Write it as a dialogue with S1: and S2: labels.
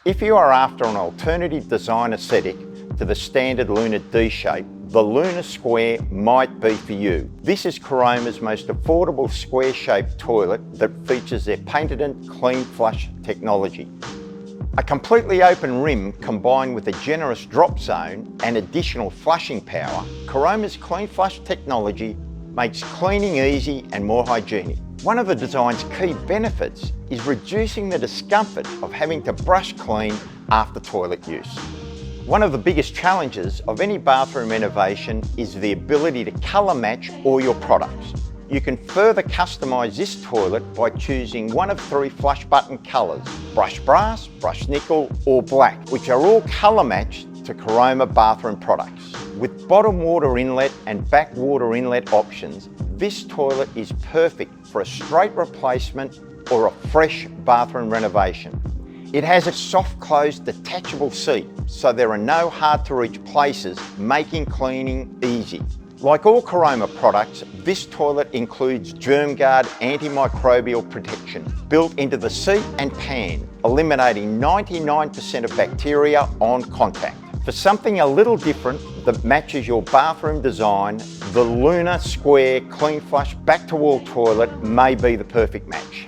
S1: If you are after an alternative design aesthetic to the standard Luna D shape, the Luna Square might be for you. This is Caroma's most affordable square-shaped toilet that features their patented clean flush technology. A completely open rim combined with a generous drop zone and additional flushing power, Caroma's clean flush technology makes cleaning easy and more hygienic. One of the design's key benefits is reducing the discomfort of having to brush clean after toilet use. One of the biggest challenges of any bathroom renovation is the ability to colour match all your products. You can further customise this toilet by choosing one of 3 flush button colours: brush brass, brush nickel or black, which are all colour matched to Caroma bathroom products. With bottom water inlet and back water inlet options, this toilet is perfect for a straight replacement or a fresh bathroom renovation. It has a soft closed detachable seat, so there are no hard to reach places, making cleaning easy. Like all Caroma products, this toilet includes GermGuard antimicrobial protection built into the seat and pan, eliminating 99% of bacteria on contact. For something a little different that matches your bathroom design, the Luna Square Clean Flush Back to Wall toilet may be the perfect match.